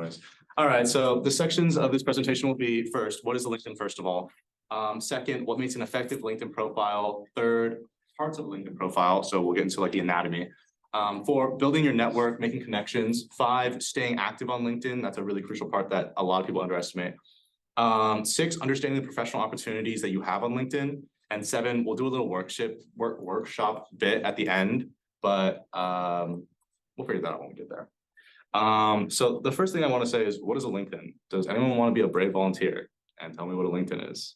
Anyways, all right. So the sections of this presentation will be first, what is a LinkedIn, first of all? Second, what makes an effective LinkedIn profile? Third, parts of a LinkedIn profile. So we'll get into like the anatomy. Four, building your network, making connections. Five, staying active on LinkedIn. That's a really crucial part that a lot of people underestimate. Six, understanding the professional opportunities that you have on LinkedIn. And seven, we'll do a little workshop bit at the end, but we'll figure that out when we get there. So the first thing I want to say is, what is a LinkedIn? Does anyone want to be a brave volunteer and tell me what a LinkedIn is?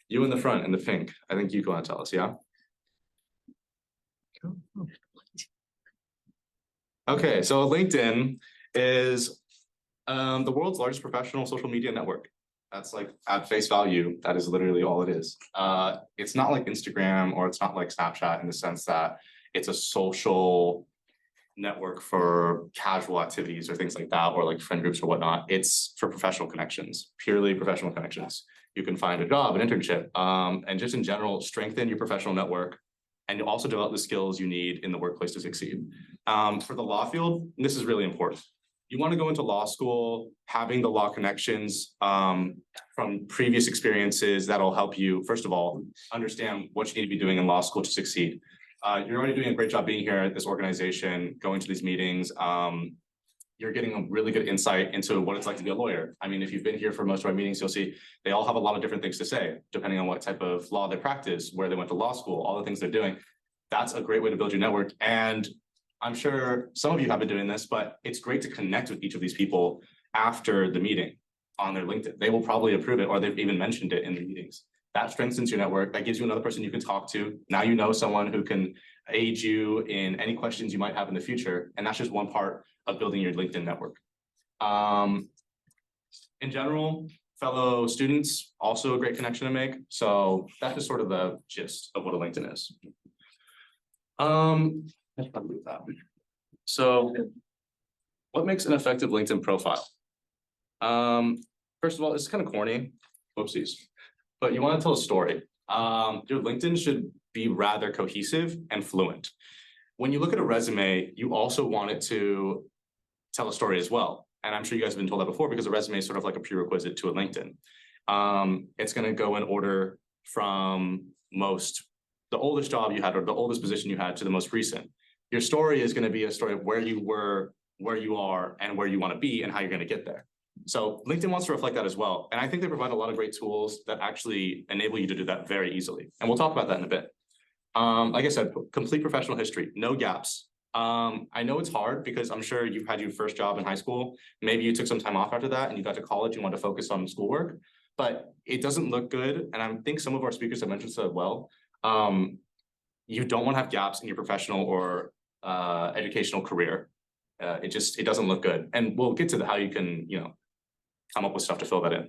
You in the front in the pink. I think you can tell us, yeah? Okay, so a LinkedIn is the world's largest professional social media network. That's like at face value, that is literally all it is. It's not like Instagram or it's not like Snapchat in the sense that it's a social network for casual activities or things like that, or like friend groups or whatnot. It's for professional connections, purely professional connections. You can find a job, an internship, and just in general, strengthen your professional network. And you also develop the skills you need in the workplace to succeed. For the law field, this is really important. You want to go into law school, having the law connections from previous experiences that'll help you, first of all, understand what you need to be doing in law school to succeed. You're already doing a great job being here at this organization, going to these meetings. You're getting a really good insight into what it's like to be a lawyer. I mean, if you've been here for most of our meetings, you'll see they all have a lot of different things to say, depending on what type of law they practice, where they went to law school, all the things they're doing. That's a great way to build your network. And I'm sure some of you have been doing this, but it's great to connect with each of these people after the meeting on their LinkedIn. They will probably approve it, or they've even mentioned it in the meetings. That strengthens your network. That gives you another person you can talk to. Now you know someone who can aid you in any questions you might have in the future. And that's just one part of building your LinkedIn network. In general, fellow students, also a great connection to make. So that's just sort of the gist of what a LinkedIn is. So what makes an effective LinkedIn profile? First of all, it's kind of corny. Whoopsies. But you want to tell a story. Your LinkedIn should be rather cohesive and fluent. When you look at a resume, you also want it to tell a story as well. And I'm sure you guys have been told that before, because a resume is sort of like a prerequisite to a LinkedIn. It's going to go in order from the oldest job you had or the oldest position you had to the most recent. Your story is going to be a story of where you were, where you are, and where you want to be and how you're going to get there. So LinkedIn wants to reflect that as well. And I think they provide a lot of great tools that actually enable you to do that very easily. And we'll talk about that in a bit. Like I said, complete professional history, no gaps. I know it's hard because I'm sure you've had your first job in high school. Maybe you took some time off after that and you got to college, you want to focus on schoolwork, but it doesn't look good. And I think some of our speakers have mentioned so well. You don't want to have gaps in your professional or educational career. It doesn't look good. And we'll get to how you can, come up with stuff to fill that in.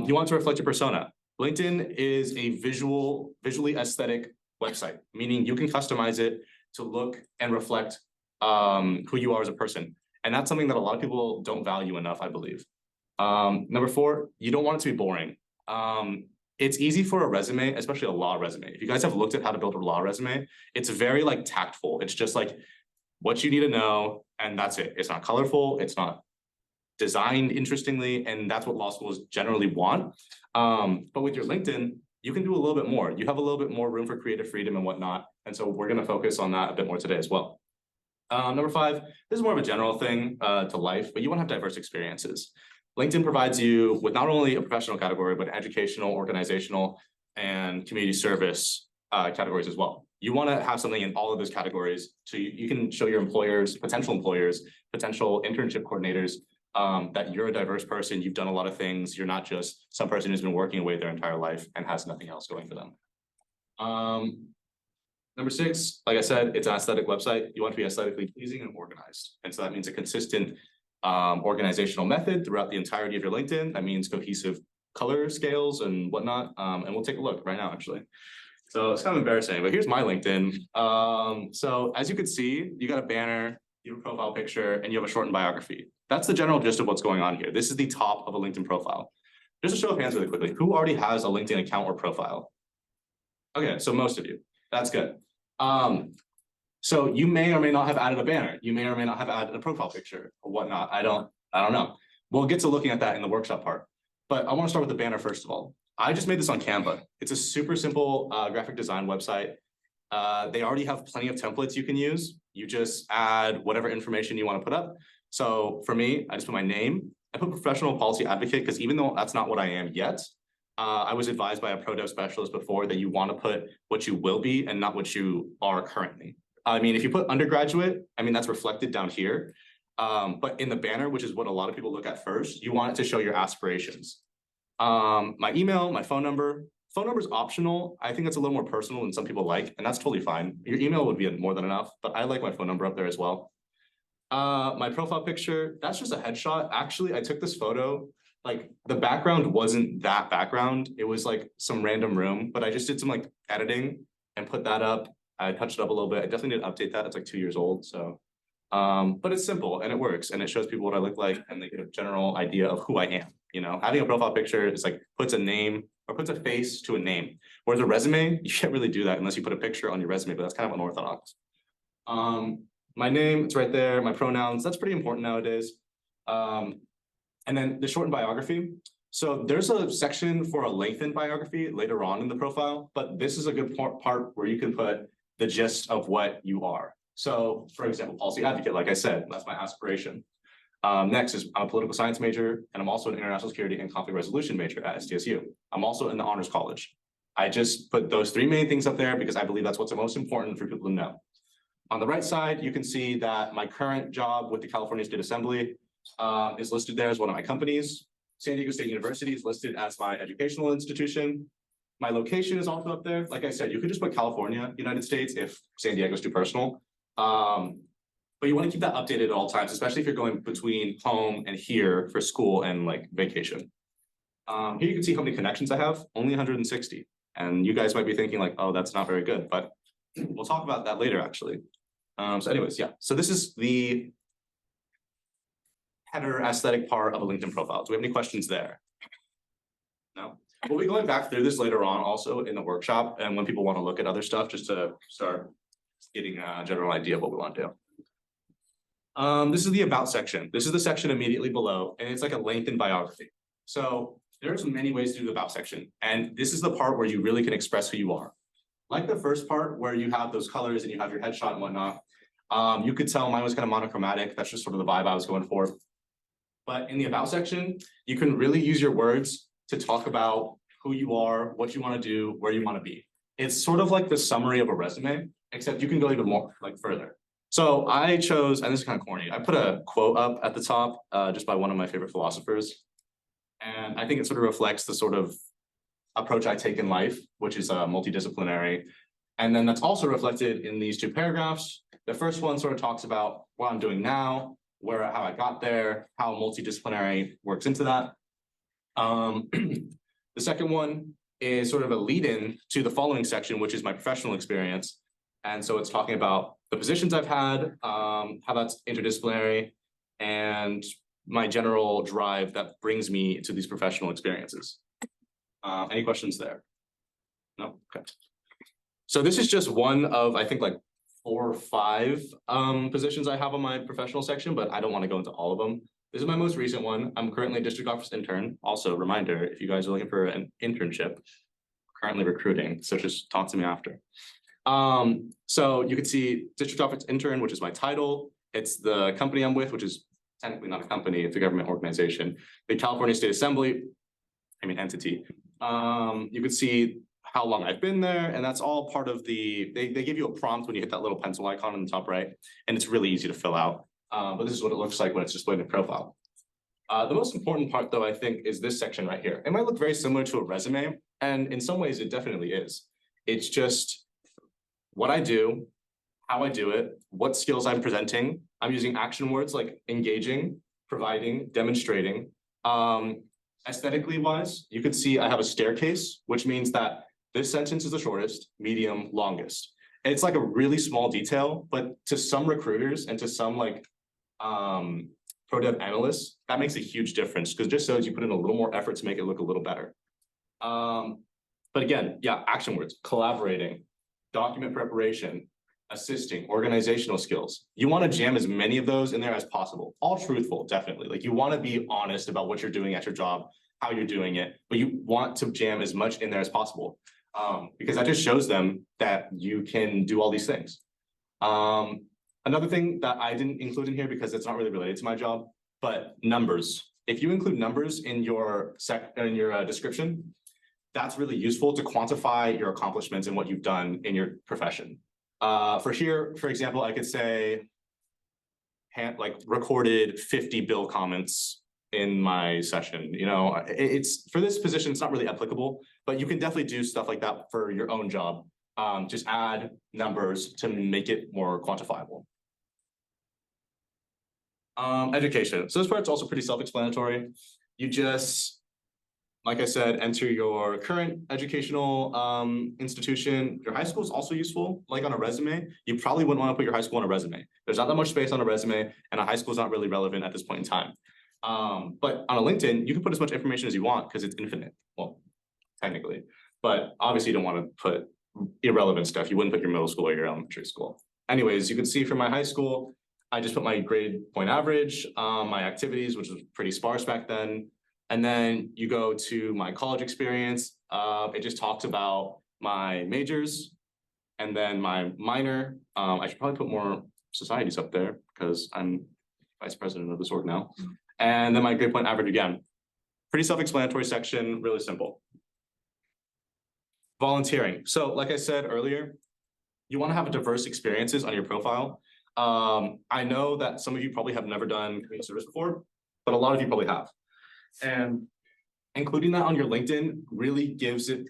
You want to reflect your persona. LinkedIn is a visually aesthetic website, meaning you can customize it to look and reflect who you are as a person. And that's something that a lot of people don't value enough, I believe. Number four, you don't want it to be boring. It's easy for a resume, especially a law resume. If you guys have looked at how to build a law resume, it's very like tactful. It's just like what you need to know, and that's it. It's not colorful. It's not designed interestingly, and that's what law schools generally want. But with your LinkedIn, you can do a little bit more. You have a little bit more room for creative freedom and whatnot. And so we're going to focus on that a bit more today as well. Number five, this is more of a general thing to life, but you want to have diverse experiences. LinkedIn provides you with not only a professional category, but educational, organizational, and community service categories as well. You want to have something in all of those categories so you can show your employers, potential internship coordinators, that you're a diverse person, you've done a lot of things, you're not just some person who's been working away their entire life and has nothing else going for them. Number six, like I said, it's an aesthetic website. You want to be aesthetically pleasing and organized. And so that means a consistent organizational method throughout the entirety of your LinkedIn. That means cohesive color scales and whatnot. And we'll take a look right now, actually. So it's kind of embarrassing, but here's my LinkedIn. So as you can see, you got a banner, you have a profile picture, and you have a shortened biography. That's the general gist of what's going on here. This is the top of a LinkedIn profile. Just a show of hands really quickly. Who already has a LinkedIn account or profile? Okay, so most of you. That's good. So you may or may not have added a banner. You may or may not have added a profile picture or whatnot. I don't I don't know. We'll get to looking at that in the workshop part. But I want to start with the banner first of all. I just made this on Canva. It's a super simple graphic design website. They already have plenty of templates you can use. You just add whatever information you want to put up. So for me, I just put my name. I put professional policy advocate because even though that's not what I am yet, I was advised by a pro dev specialist before that you want to put what you will be and not what you are currently. I mean, if you put undergraduate, I mean, that's reflected down here. But in the banner, which is what a lot of people look at first, you want it to show your aspirations. My email, my phone number. Phone number is optional. I think that's a little more personal than some people like, and that's totally fine. Your email would be more than enough, but I like my phone number up there as well. My profile picture, that's just a headshot. Actually, I took this photo, like the background wasn't that background. It was like some random room, but I just did some like editing and put that up. I touched it up a little bit. I definitely need to update that. It's like 2 years old, so. But it's simple and it works and it shows people what I look like and they get a general idea of who I am. You know, having a profile picture is like puts a name or puts a face to a name. Whereas a resume, you can't really do that unless you put a picture on your resume, but that's kind of unorthodox. My name, it's right there. My pronouns, that's pretty important nowadays. And then the shortened biography. So there's a section for a lengthened biography later on in the profile, but this is a good part where you can put the gist of what you are. So for example, policy advocate, like I said, that's my aspiration. Next is I'm a political science major, and I'm also an international security and conflict resolution major at SDSU. I'm also in the honors college. I just put those 3 main things up there because I believe that's what's the most important for people to know. On the right side, you can see that my current job with the California State Assembly is listed there as one of my companies. San Diego State University is listed as my educational institution. My location is also up there. Like I said, you could just put California, United States, if San Diego is too personal. But you want to keep that updated at all times, especially if you're going between home and here for school and like vacation. Here you can see how many connections I have, only 160. And you guys might be thinking like, oh, that's not very good, but we'll talk about that later actually. So anyways, yeah. So this is the header aesthetic part of a LinkedIn profile. Do we have any questions there? No? We'll be going back through this later on also in the workshop and when people want to look at other stuff just to start getting a general idea of what we want to do. This is the about section. This is the section immediately below, and it's like a lengthened biography. So there's many ways to do the about section, and this is the part where you really can express who you are. Like the first part where you have those colors and you have your headshot and whatnot, you could tell mine was kind of monochromatic. That's just sort of the vibe I was going for. But in the about section, you can really use your words to talk about who you are, what you want to do, where you want to be. It's sort of like the summary of a resume, except you can go even more, like further. So I chose, and this is kind of corny, I put a quote up at the top just by one of my favorite philosophers. And I think it sort of reflects the sort of approach I take in life, which is multidisciplinary. And then that's also reflected in these 2 paragraphs. The first one sort of talks about what I'm doing now, how I got there, how multidisciplinary works into that. The second one is sort of a lead-in to the following section, which is my professional experience. And so it's talking about the positions I've had, how that's interdisciplinary, and my general drive that brings me to these professional experiences. Any questions there? No? Okay. So this is just one of, I think, like 4 or 5 positions I have on my professional section, but I don't want to go into all of them. This is my most recent one. I'm currently a district office intern. Also, reminder, if you guys are looking for an internship, currently recruiting, so just talk to me after. So you can see district office intern, which is my title. It's the company I'm with, which is technically not a company, it's a government organization. The California State Assembly, entity. You can see how long I've been there, and that's all part of they give you a prompt when you hit that little pencil icon in the top right, and it's really easy to fill out. But this is what it looks like when it's displayed in the profile. The most important part, though, I think, is this section right here. It might look very similar to a resume, and in some ways it definitely is. It's just what I do, how I do it, what skills I'm presenting. I'm using action words like engaging, providing, demonstrating. Aesthetically wise, you can see I have a staircase, which means that this sentence is the shortest, medium, longest. And it's like a really small detail, but to some recruiters and to some like pro dev analysts, that makes a huge difference because it just shows you put in a little more effort to make it look a little better. But again, yeah, action words, collaborating, document preparation, assisting, organizational skills. You want to jam as many of those in there as possible. All truthful, definitely. Like you want to be honest about what you're doing at your job, how you're doing it, but you want to jam as much in there as possible. Because that just shows them that you can do all these things. Another thing that I didn't include in here because it's not really related to my job, but numbers. If you include numbers in your description, that's really useful to quantify your accomplishments and what you've done in your profession. For example, I could say, recorded 50 bill comments in my session. You know, it's for this position, it's not really applicable, but you can definitely do stuff like that for your own job. Just add numbers to make it more quantifiable. Education. So this part's also pretty self-explanatory. You just, like I said, enter your current educational institution. Your high school is also useful, like on a resume. You probably wouldn't want to put your high school on a resume. There's not that much space on a resume, and a high school is not really relevant at this point in time. But on a LinkedIn, you can put as much information as you want because it's infinite. Well, technically, but obviously you don't want to put irrelevant stuff. You wouldn't put your middle school or your elementary school. Anyways, you can see from my high school, I just put my grade point average, my activities, which was pretty sparse back then. And then you go to my college experience. It just talks about my majors and then my minor. I should probably put more societies up there because I'm vice president of this org now. And then my grade point average again. Pretty self-explanatory section, really simple. Volunteering. So like I said earlier, you want to have diverse experiences on your profile. I know that some of you probably have never done community service before, but a lot of you probably have. And including that on your LinkedIn really gives it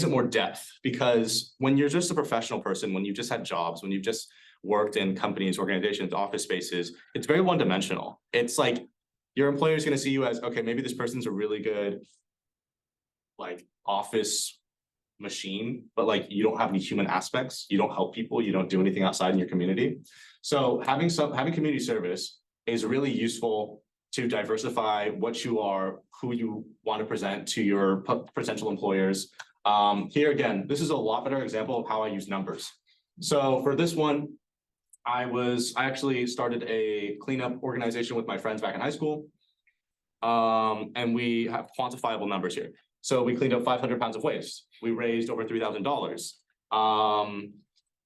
more depth, because when you're just a professional person, when you've just had jobs, when you've just worked in companies, organizations, office spaces, it's very one-dimensional. It's like your employer is going to see you as, okay, maybe this person's a really good like office machine, but like you don't have any human aspects, you don't help people, you don't do anything outside in your community. So having community service is really useful to diversify what you are, who you want to present to your potential employers. Here again, this is a lot better example of how I use numbers. So for this one, I actually started a cleanup organization with my friends back in high school. And we have quantifiable numbers here. So we cleaned up 500 pounds of waste. We raised over $3,000.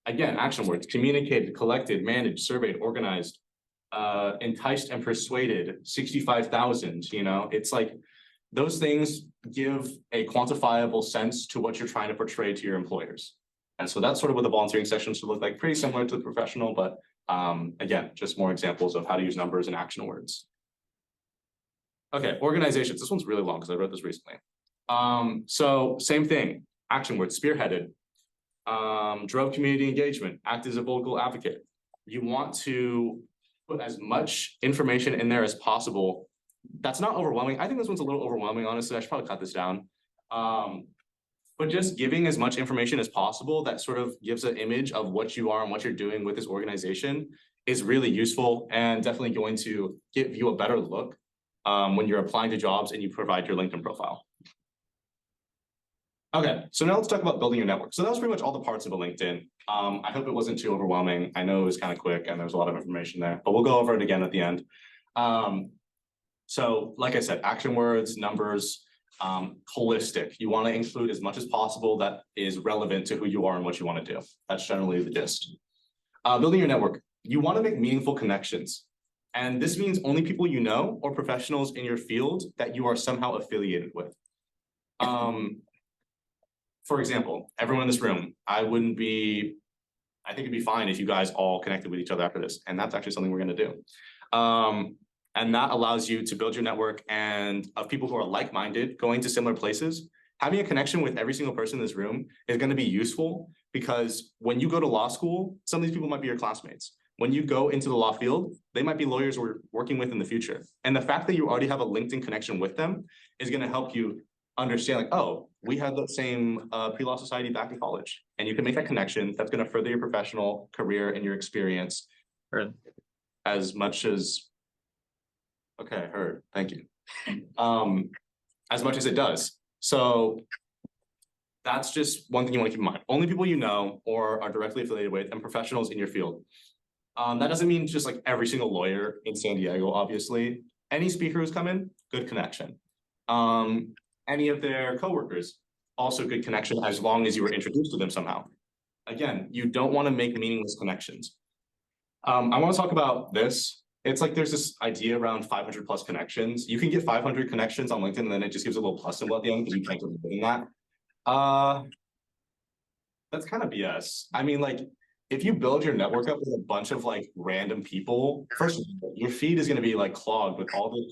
Again, action words: communicated, collected, managed, surveyed, organized, enticed and persuaded 65,000. You know, it's like those things give a quantifiable sense to what you're trying to portray to your employers. And so that's sort of what the volunteering section should look like, pretty similar to the professional, but again, just more examples of how to use numbers and action words. Okay, organizations. This one's really long because I wrote this recently. So same thing, action words: spearheaded, drove community engagement, act as a vocal advocate. You want to put as much information in there as possible. That's not overwhelming. I think this one's a little overwhelming, honestly. I should probably cut this down. But just giving as much information as possible that sort of gives an image of what you are and what you're doing with this organization is really useful, and definitely going to give you a better look when you're applying to jobs and you provide your LinkedIn profile. Okay, so now let's talk about building your network. So that was pretty much all the parts of a LinkedIn. I hope it wasn't too overwhelming. I know it was kind of quick and there's a lot of information there, but we'll go over it again at the end. So like I said, action words, numbers, holistic. You want to include as much as possible that is relevant to who you are and what you want to do. That's generally the gist. Building your network. You want to make meaningful connections. And this means only people you know or professionals in your field that you are somehow affiliated with. For example, everyone in this room, I think it'd be fine if you guys all connected with each other after this. And that's actually something we're going to do. And that allows you to build your network and of people who are like-minded, going to similar places. Having a connection with every single person in this room is going to be useful, because when you go to law school, some of these people might be your classmates. When you go into the law field, they might be lawyers we're working with in the future. And the fact that you already have a LinkedIn connection with them is going to help you understand, like, oh, we had the same pre-law society back in college. And you can make that connection. That's going to further your professional career and your experience as much as, okay, heard, thank you. As much as it does. So That's just one thing you want to keep in mind. Only people you know or are directly affiliated with and professionals in your field. That doesn't mean just like every single lawyer in San Diego, obviously. Any speaker who's come in, good connection. Any of their coworkers, also good connection as long as you were introduced to them somehow. Again, you don't want to make meaningless connections. I want to talk about this. It's like there's this idea around 500 plus connections. You can get 500 connections on LinkedIn, and then it just gives a little plus symbol at the end because you can't get more than that. That's kind of BS. I mean, like, if you build your network up with a bunch of like random people, first of all, your feed is going to be like clogged with all the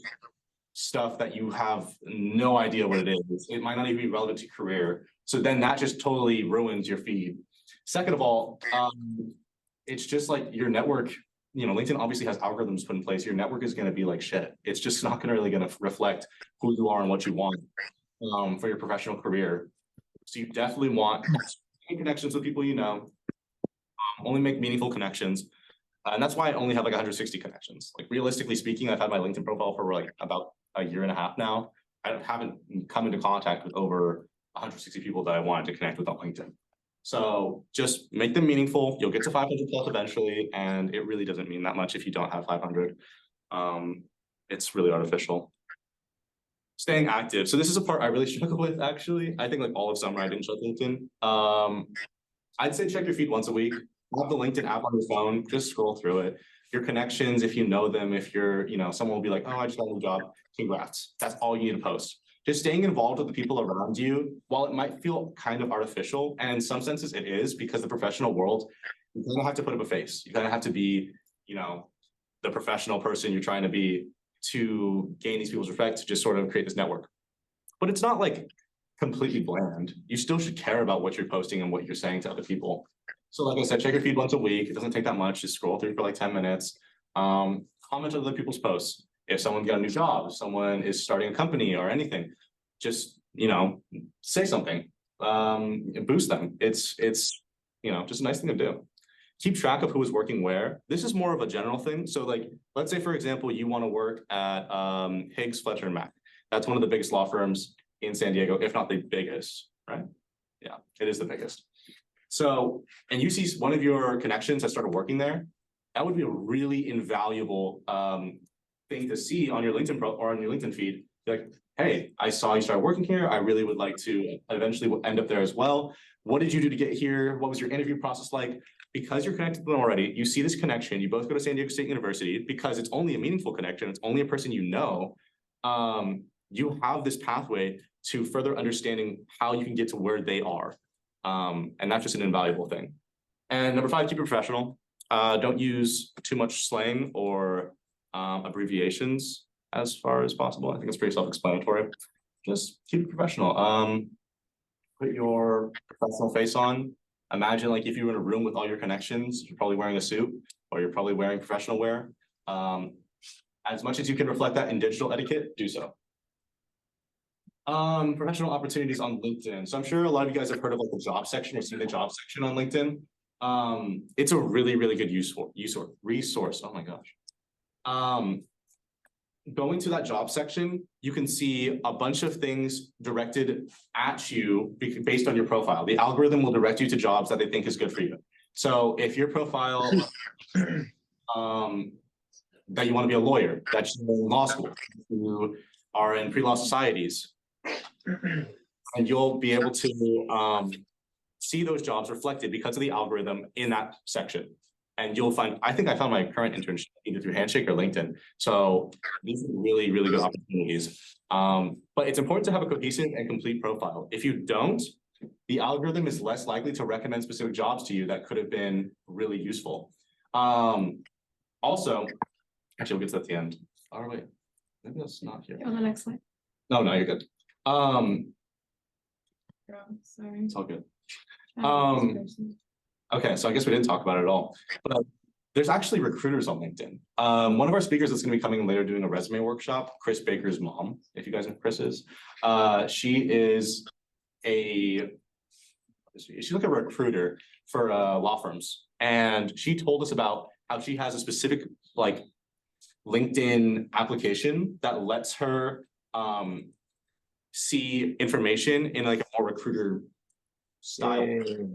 stuff that you have no idea what it is. It might not even be relevant to your career. So then that just totally ruins your feed. Second of all, it's just like your network, you know, LinkedIn obviously has algorithms put in place. Your network is going to be like shit. It's just not going to really going to reflect who you are and what you want for your professional career. So you definitely want connections with people you know, only make meaningful connections. And that's why I only have like 160 connections. Like realistically speaking, I've had my LinkedIn profile for like about a year and a half now. I haven't come into contact with over 160 people that I wanted to connect with on LinkedIn. So just make them meaningful. You'll get to 500 plus eventually, and it really doesn't mean that much if you don't have 500. It's really artificial. Staying active. So this is a part I really struggle with, actually. I think like all of summer I didn't check LinkedIn. I'd say check your feed once a week. Have the LinkedIn app on your phone, just scroll through it. Your connections, if you know them, if you're, you know, someone will be like, oh, I just got a new job, congrats. That's all you need to post. Just staying involved with the people around you, while it might feel kind of artificial, and in some senses it is, because the professional world, you kind of have to put up a face. You kind of have to be, you know, the professional person you're trying to be to gain these people's respect, to just sort of create this network. But it's not like completely bland. You still should care about what you're posting and what you're saying to other people. So like I said, check your feed once a week. It doesn't take that much. Just scroll through for like 10 minutes. Comment on other people's posts. If someone got a new job, if someone is starting a company or anything, just, you know, say something, boost them. It's, you know, just a nice thing to do. Keep track of who is working where. This is more of a general thing. So like, let's say, for example, you want to work at Higgs, Fletcher and Mac. That's one of the biggest law firms in San Diego, if not the biggest, right? Yeah, it is the biggest. So, and you see one of your connections has started working there, that would be a really invaluable thing to see on your LinkedIn or on your LinkedIn feed. Like, hey, I saw you started working here. I really would like to eventually end up there as well. What did you do to get here? What was your interview process like? Because you're connected to them already, you see this connection. You both go to San Diego State University. Because it's only a meaningful connection, it's only a person you know. You have this pathway to further understanding how you can get to where they are. And that's just an invaluable thing. And number 5, keep it professional. Don't use too much slang or abbreviations as far as possible. I think it's pretty self-explanatory. Just keep it professional. Put your professional face on. Imagine like if you were in a room with all your connections, you're probably wearing a suit or you're probably wearing professional wear. As much as you can reflect that in digital etiquette, do so. Professional opportunities on LinkedIn. So I'm sure a lot of you guys have heard of like the job section or seen the job section on LinkedIn. It's a really, really good resource. Oh my gosh. Going to that job section, you can see a bunch of things directed at you based on your profile. The algorithm will direct you to jobs that they think is good for you. So if your profile, that you want to be a lawyer, that you're in law school, you are in pre-law societies, and you'll be able to see those jobs reflected because of the algorithm in that section. And you'll find, I think I found my current internship either through Handshake or LinkedIn. So these are really, really good opportunities. But it's important to have a cohesive and complete profile. If you don't, the algorithm is less likely to recommend specific jobs to you that could have been really useful. Also, actually, we'll get to that at the end. Oh, wait, maybe that's not here. On the next slide. No, you're good. Sorry. It's all good. Okay, so I guess we didn't talk about it at all. But there's actually recruiters on LinkedIn. One of our speakers that's going to be coming later doing a resume workshop, Chris Baker's mom, if you guys know who Chris is. She's like a recruiter for law firms. And she told us about how she has a specific like LinkedIn application that lets her see information in like a more recruiter style. Yeah.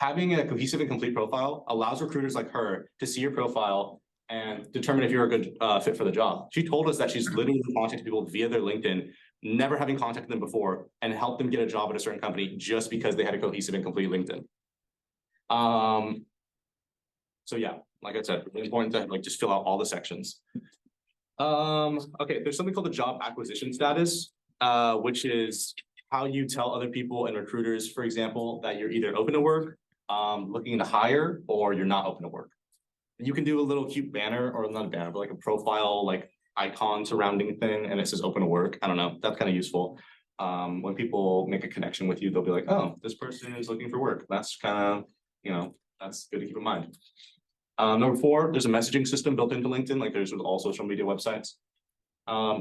Having a cohesive and complete profile allows recruiters like her to see your profile and determine if you're a good fit for the job. She told us that she's literally contacted people via their LinkedIn, never having contacted them before, and helped them get a job at a certain company just because they had a cohesive and complete LinkedIn. So yeah, like I said, really important to like just fill out all the sections. Okay, there's something called the job acquisition status, which is how you tell other people and recruiters, for example, that you're either open to work, looking to hire, or you're not open to work. You can do a little cute banner, or not a banner, but like a profile, like icon surrounding thing, and it says open to work. I don't know, that's kind of useful. When people make a connection with you, they'll be like, oh, this person is looking for work. That's kind of, you know, that's good to keep in mind. Number 4, there's a messaging system built into LinkedIn, like there's with all social media websites.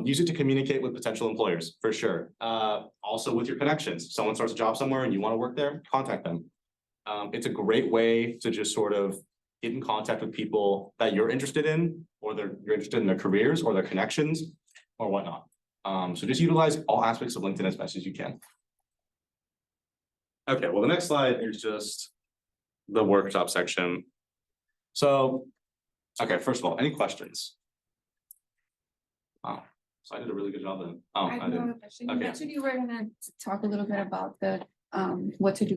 Use it to communicate with potential employers, for sure. Also with your connections. If someone starts a job somewhere and you want to work there, contact them. It's a great way to just sort of get in contact with people that you're interested in, or you're interested in their careers or their connections or whatnot. So just utilize all aspects of LinkedIn as best as you can. Okay, well, the next slide is just the workshop section. So, okay, first of all, any questions? Wow, so I did a really good job then. I have I didn't. a question. You Okay. mentioned you were gonna talk a little bit about the what to do